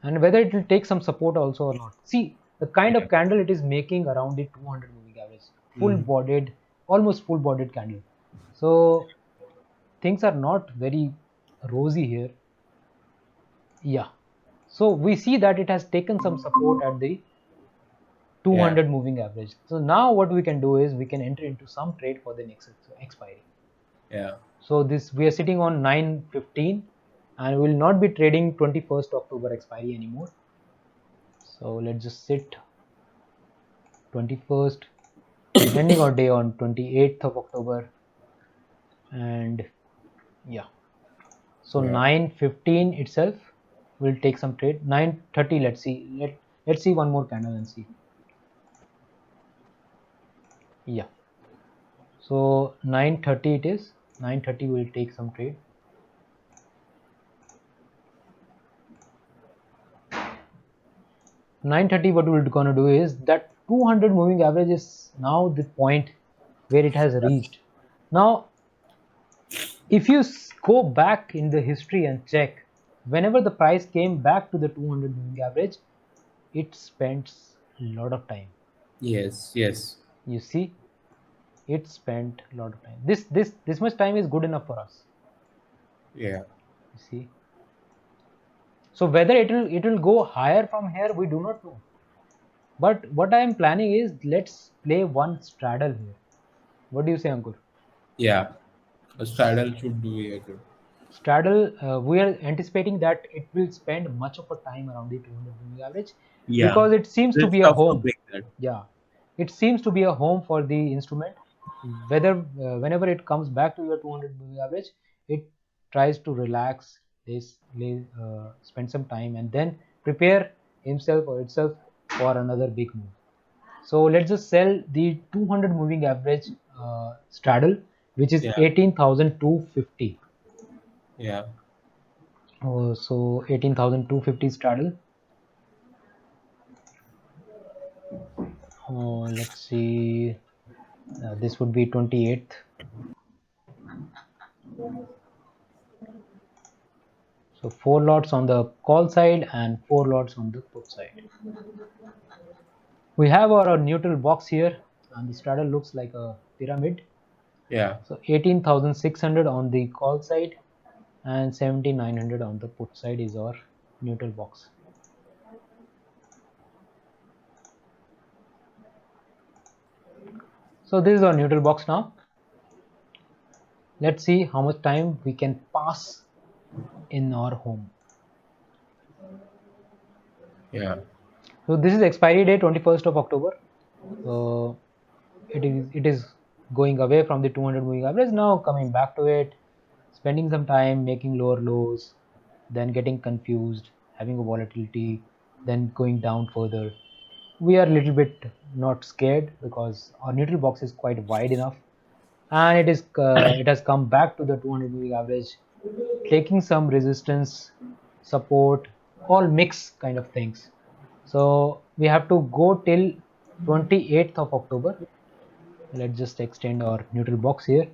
and whether it will take some support also or not. See, the kind
Yeah.
of candle it is making around the 200 moving average, full
Mm.
bodied, almost full bodied candle. So things are not very rosy here. Yeah. So we see that it has taken some support at the
Yeah.
200 moving average. So now what we can do is we can enter into some trade for the next expiry.
Yeah.
So this we are sitting on 915 and we will not be trading 21st October expiry anymore. So let's just sit 21st, ending our day on 28th of October, and yeah. So
Yeah.
915 itself will take some trade. 930, let's see. Let's see one more candle and see. Yeah. So 930 it is. 930 will take some trade. 930, what we're gonna do is that 200 moving average is now the point where it has reached. Now, if you go back in the history and check, whenever the price came back to the 200 moving average, it spends a lot of time.
Yes. Yes.
You see, it spent a lot of time. This much time is good enough for us.
Yeah.
You see. So whether it will go higher from here, we do not know. But what I am planning is let's play one straddle here. What do you say, Ankur?
Yeah. A straddle should do yeah good.
Straddle, we are anticipating that it will spend much of a time around the 200 moving average
Yeah.
because it seems to
It's
be a
tough to
home.
break that.
Yeah, it seems to be a home for the instrument. Whether whenever it comes back to your 200 moving average, it tries to relax, spend some time, and then prepare himself or itself for another big move. So let's just sell the 200 moving average straddle, which is
Yeah.
18,250.
Yeah.
So 18,250 straddle. Let's see. This would be 28th. So four lots on the call side and four lots on the put side. We have our neutral box here, and the straddle looks like a pyramid.
Yeah.
So 18,600 on the call side and 7,900 on the put side is our neutral box. So this is our neutral box now. Let's see how much time we can pass in our home.
Yeah.
So this is expiry day 21st of October. So it is going away from the 200 moving average, now coming back to it, spending some time making lower lows, then getting confused, having a volatility, then going down further. We are a little bit not scared because our neutral box is quite wide enough, and it has come back to the 200 moving average, taking some resistance, support, all mix kind of things. So we have to go till 28th of October. Let's just extend our neutral box here.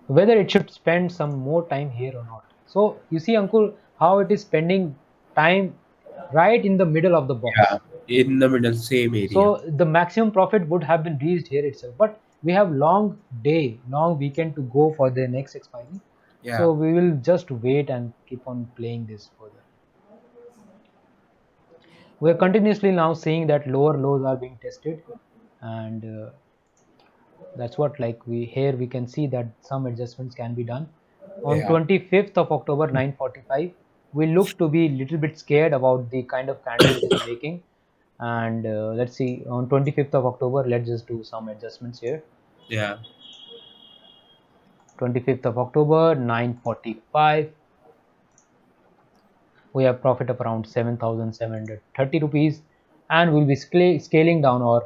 Whether it should spend some more time here or not. So you see, Ankur, how it is spending time right in the middle of the
Yeah.
box.
In the middle, same area.
So the maximum profit would have been reached here itself. But we have long day, long weekend to go for the next expiry.
Yeah.
So we will just wait and keep on playing this further. We are continuously now seeing that lower lows are being tested, and that's what, like, we here we can see that some adjustments can be done. On
Yeah.
25th of October 9:45, we look to be little bit scared about the kind of candle it is making, and let's see, on 25th of October, let's just do some adjustments here.
Yeah.
25th of October 9:45, we have profit of around 7,730 rupees, and we'll be scaling down our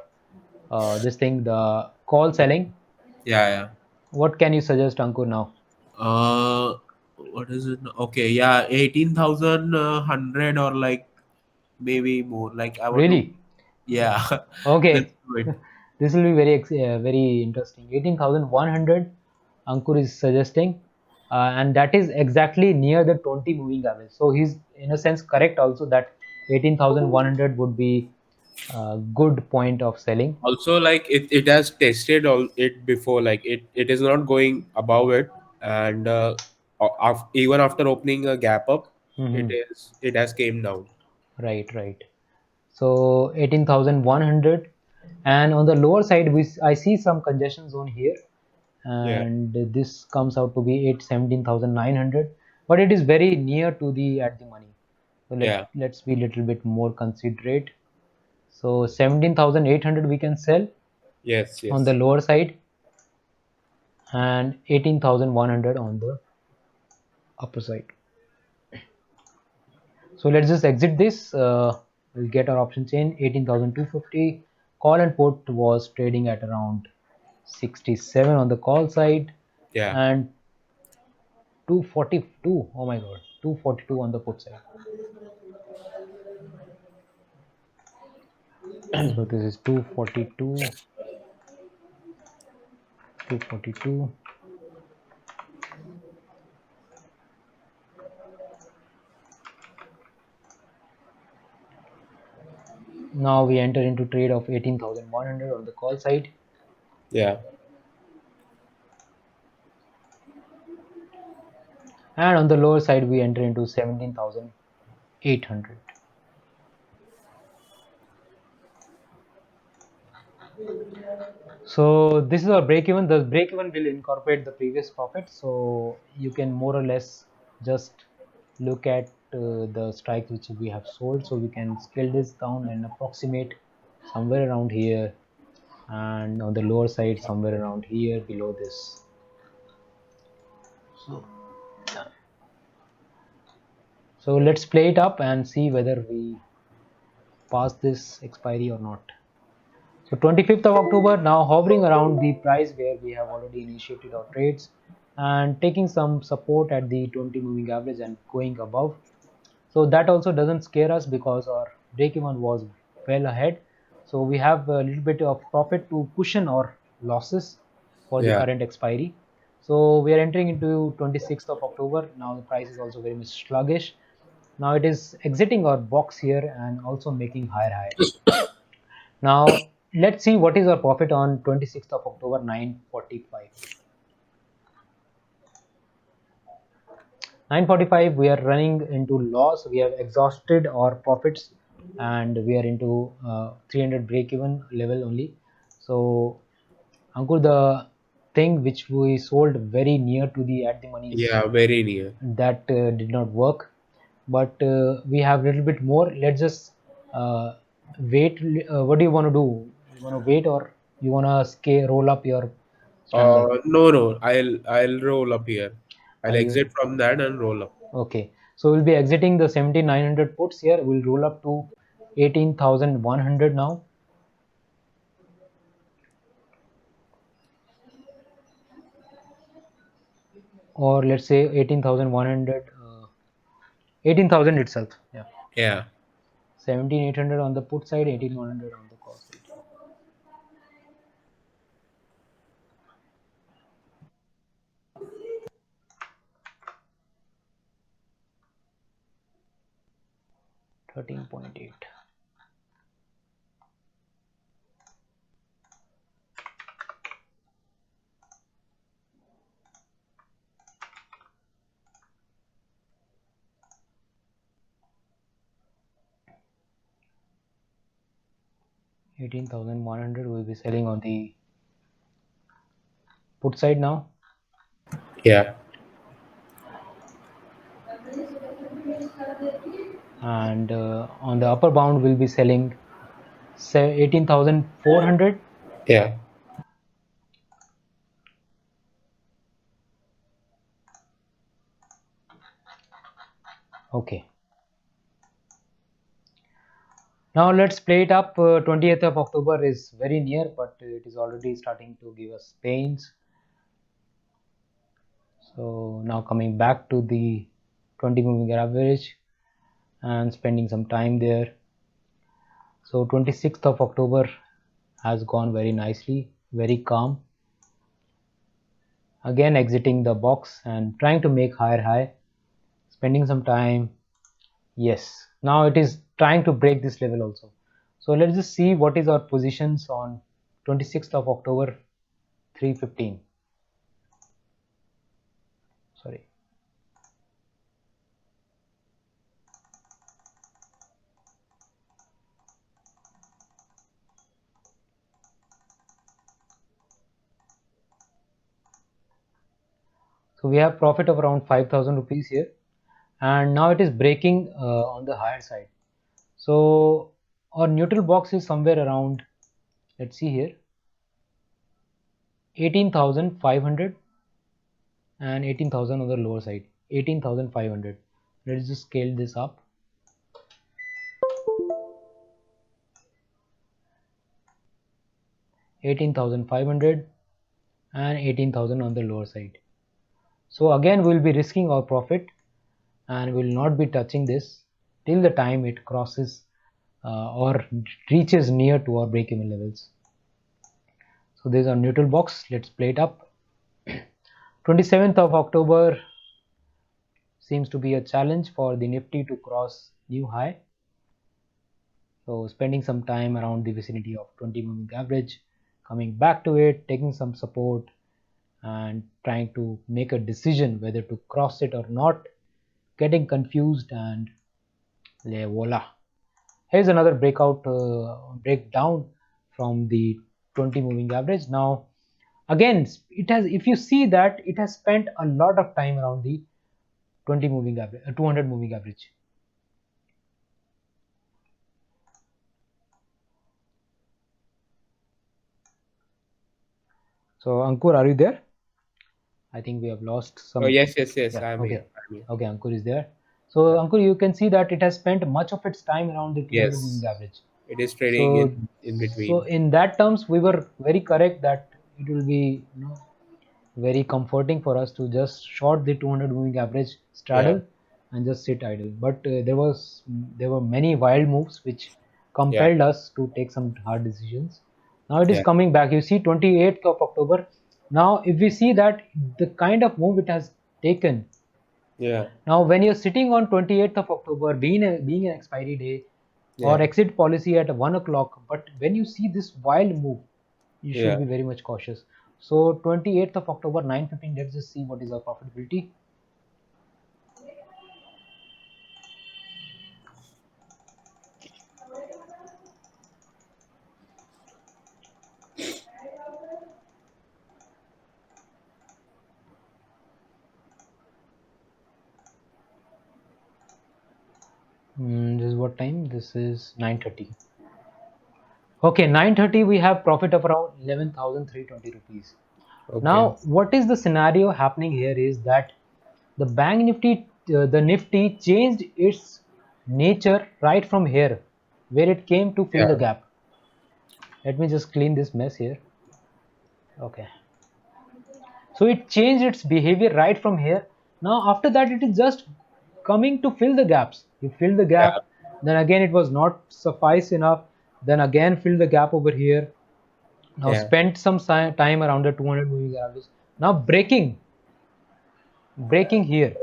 this thing, the call selling.
Yeah. Yeah.
What can you suggest, Ankur, now?
What is it? Okay, yeah, 18,000 100 or like maybe more. Like I want to,
Really?
yeah, let's
Okay.
do it.
This will be very very interesting. 18,100 Ankur is suggesting. and that is exactly near the 20 moving average. So he's in a sense correct also that 18,100 would be a good point of selling.
Also, like it has tested all it before, like it is not going above it, and even after opening a gap up,
Hmm.
it has came down.
Right, right. So 18,100, and on the lower side I see some congestion zone here,
Yeah,
and this comes out to be 17,900, but it is very near to the at the money. So
yeah,
let's be a little bit more considerate. So 17,800 we can sell
yes,
on the
yes,
lower side, and 18,100 on the upper side. So let's just exit this. We'll get our option chain 18,250. Call and put was trading at around 67 on the call side,
yeah.
and 242. Oh my god, 242 on the put side. So this is 242, 242. Now we enter into trade of 18,100 on the call side,
Yeah.
and on the lower side we enter into 17,800. So this is our break even. The break even will incorporate the previous profit. So you can more or less just look at the strikes which we have sold. So we can scale this down and approximate somewhere around here, and on the lower side somewhere around here below this. So, so let's play it up and see whether we pass this expiry or not. So 25th of October, now hovering around the price where we have already initiated our trades and taking some support at the 20 moving average and going above. So that also doesn't scare us because our break even was well ahead. So we have a little bit of profit to cushion our losses for the
Yeah.
current expiry. So we are entering into 26th of October. Now the price is also very much sluggish. Now it is exiting our box here and also making higher high. Now let's see what is our profit on 26th of October, 9:45. 9:45 we are running into loss. We have exhausted our profits and we are into 300 break even level only. So Ankur, the thing which we sold very near to the at the money is
Yeah, very near.
that did not work, but we have a little bit more. Let's just uh, wait. What do you want to do? You want to wait, or you want to scale roll up your scramble?
No, no. I'll roll up here. I'll
I'll
exit from that and roll up.
Okay, so we'll be exiting the 17,900 puts here. We'll roll up to 18,100 now. Or let's say 18,100, 18,000 itself. Yeah,
Yeah.
17,800 on the put side, 18,100 on the call side. 13.8. 18,100 will be selling on the put side now,
Yeah.
and on the upper bound will be selling 18,400.
Yeah.
Okay. Now let's play it up. 20th of October is very near, but it is already starting to give us pains. So now coming back to the 20 moving average and spending some time there. So 26th of October has gone very nicely, very calm. Again exiting the box and trying to make higher high, spending some time. Yes, now it is trying to break this level also. So let's just see what is our positions on 26th of October 3:15. Sorry. So we have profit of around 5,000 rupees here, and now it is breaking on the higher side. So our neutral box is somewhere around, let's see here, 18,500 and 18,000 on the lower side, 18,500. Let's just scale this up. 18,500 and 18,000 on the lower side. So again we'll be risking our profit and will not be touching this till the time it crosses or reaches near to our break-even levels. So there's our neutral box. Let's play it up. 27th of October seems to be a challenge for the Nifty to cross new high. So spending some time around the vicinity of 20 moving average, coming back to it, taking some support and trying to make a decision whether to cross it or not, getting confused, and voila. Here's another breakdown from the 20 moving average. Now again, if you see that it has spent a lot of time around the 20 moving average, 200 moving average. So Ankur, are you there? I think we have lost some.
Oh, yes.
Yeah,
I'm
okay.
here. I'm here.
Okay, Ankur is there. So Ankur, you can see that it has spent much of its time around the 200 moving
Yes,
average.
it is trading
So
in
so
between.
in that terms, we were very correct that it will be, very comforting for us to just short the 200 moving average
Yeah,
straddle and just sit idle. But there were many wild moves which
yeah,
compelled us to take some hard decisions. Now it is
yeah,
coming back. You see 28th of October. Now if we see that the kind of move it has taken.
yeah,
Now when you're sitting on 28th of October, being an expiry day or
yeah,
exit policy at 1 o'clock, but when you see this wild move, you should
yeah.
be very much cautious. So 28th of October 9:15, let's just see what is our profitability. This is what time? This is 9:30. Okay, 9:30 we have profit of around 11,320 rupees.
Okay.
Now what is the scenario happening here is that the bank nifty, the nifty changed its nature right from here where it came to fill the
Yeah.
gap. Let me just clean this mess here. Okay. So it changed its behavior right from here. Now after that it is just coming to fill the gaps. You fill the
Yeah.
gap, then again it was not suffice enough, then again fill the gap over here. Now
Yeah.
spent some time around the 200 moving average. Now breaking here.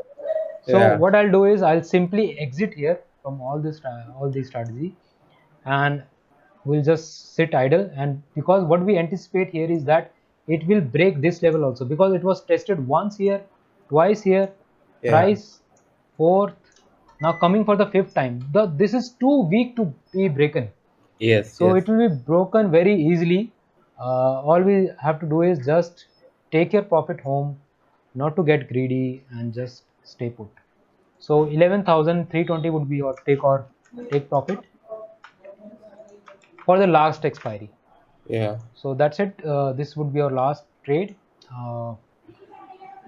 So
Yeah.
what I'll do is I'll simply exit here from all this strategy, and we'll just sit idle. And because what we anticipate here is that it will break this level also, because it was tested once here, twice here,
Yeah.
thrice, fourth, now coming for the fifth time. This is too weak to be broken,
Yes.
so
Yes.
it will be broken very easily. All we have to do is just take your profit home, not to get greedy, and just stay put. So 11,320 would be your take profit for the last expiry.
Yeah.
So that's it. This would be our last trade. Uh,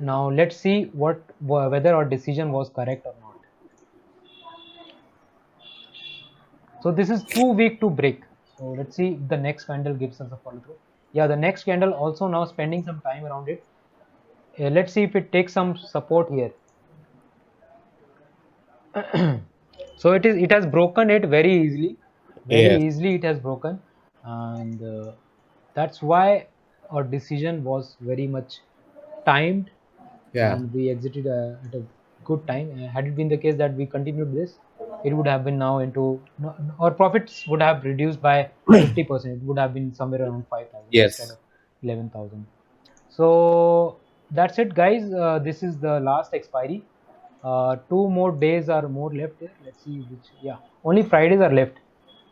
Now let's see whether our decision was correct or not. So this is too weak to break. So let's see if the next candle gives us a follow through. Yeah, the next candle also now spending some time around it. Let's see if it takes some support here. So it has broken it very easily. Very
Yes.
easily it has broken, and that's why our decision was very much timed
Yeah.
and we exited at a good time. Had it been the case that we continued this, it would have been now into our profits would have reduced by 50%. It would have been somewhere around 5,000 instead
Yes.
of 11,000. So that's it, guys. This is the last expiry. Two more days are more left here. Let's see which. Yeah, only Fridays are left.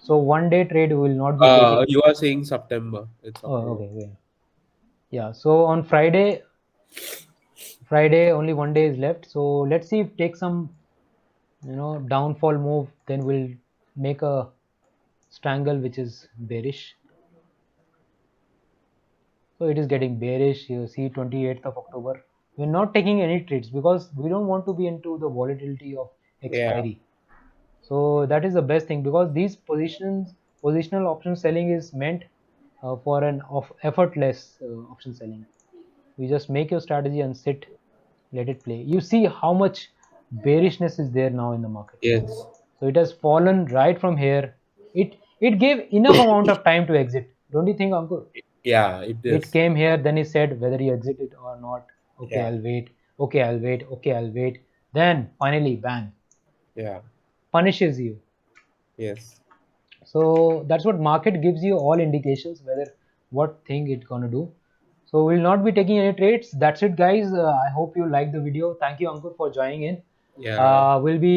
So 1 day trade will not be taking.
You are saying September. It's
Oh,
October.
okay, okay. Yeah. So on Friday only 1 day is left. So let's see if take some downfall move. Then we'll make a strangle which is bearish. So it is getting bearish. You see 28th of October. We're not taking any trades because we don't want to be into the volatility of
Yeah.
expiry. So that is the best thing because these positional option selling is meant for an effortless option selling. You just make your strategy and sit, let it play. You see how much bearishness is there now in the market.
Yes.
So it has fallen right from here. It gave enough amount of time to exit. Don't you think, Ankur?
Yeah, it
It
is.
came here, then he said whether you exit it or not. Okay,
Yeah.
I'll wait. Okay, I'll wait. Okay, I'll wait. Then finally, bang,
Yeah.
punishes you.
Yes.
So that's what market gives you all indications whether what thing it's gonna do. So we'll not be taking any trades. That's it, guys. I hope you like the video. Thank you, Ankur, for joining in.
Yeah.
We'll be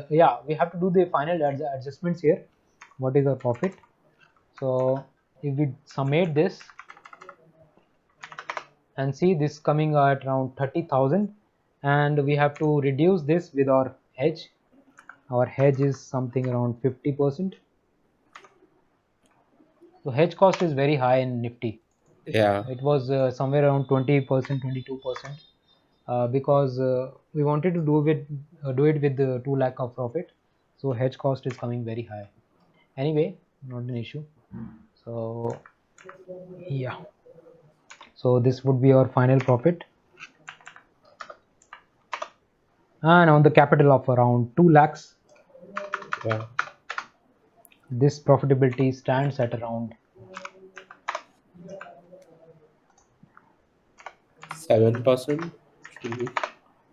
yeah, we have to do the final adjustments here. What is our profit? So if we summate this and see this coming at around 30,000, and we have to reduce this with our hedge. Our hedge is something around 50%. So hedge cost is very high in Nifty.
Yeah.
It was somewhere around 20%, 22%, because we wanted to do it with the 2 lakh of profit. So hedge cost is coming very high. Anyway, not an issue. So yeah. So this would be our final profit, and on the capital of around 2 lakhs,
Yeah.
this profitability stands at around
7%. Should be.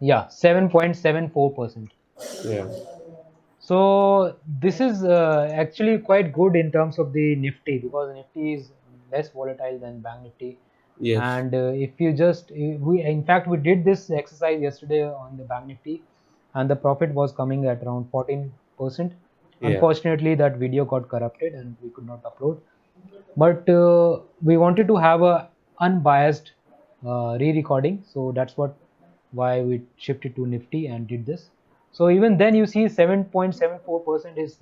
yeah 7.74%.
Yeah.
So this is actually quite good in terms of the Nifty because Nifty is less volatile than Bank Nifty.
Yes.
And if you just we in fact we did this exercise yesterday on the Bank Nifty, and the profit was coming at around 14%.
Yeah.
Unfortunately, that video got corrupted and we could not upload. But we wanted to have a unbiased re-recording, so that's why we shifted to Nifty and did this. So even then you see 7.74% is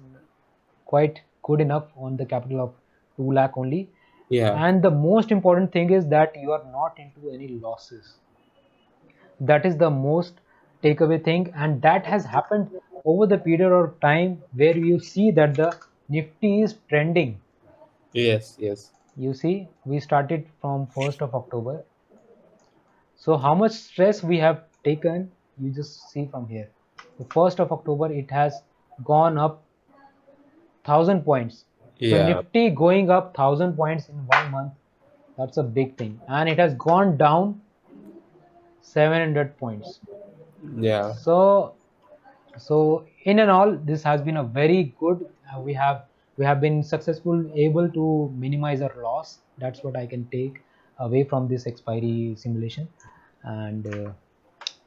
quite good enough on the capital of 2 lakh only.
Yeah.
And the most important thing is that you are not into any losses. That is the most takeaway thing, and that has happened over the period of time where you see that the Nifty is trending.
Yes. Yes.
You see, we started from 1st of October. So how much stress we have taken, you just see from here. The 1st of October, it has gone up 1,000 points. So
Yeah.
Nifty going up 1,000 points in 1 month, that's a big thing. And it has gone down 700 points.
Yeah.
So in and all, this has been a very good. We have been successful, able to minimize our loss. That's what I can take away from this expiry simulation. And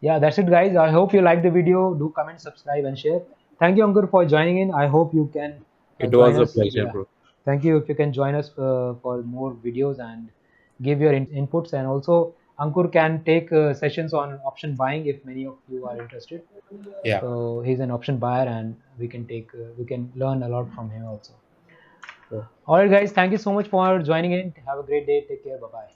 yeah, that's it, guys. I hope you like the video. Do comment, subscribe, and share. Thank you, Ankur, for joining in. I hope you can
It
join
was a
us.
pleasure,
Yeah,
bro.
thank you if you can join us for more videos and give your inputs. And also, Ankur can take sessions on option buying if many of you are interested.
Yeah.
So he's an option buyer, and we can learn a lot from him also.
Sure.
All right, guys. Thank you so much for joining in. Have a great day. Take care. Bye bye.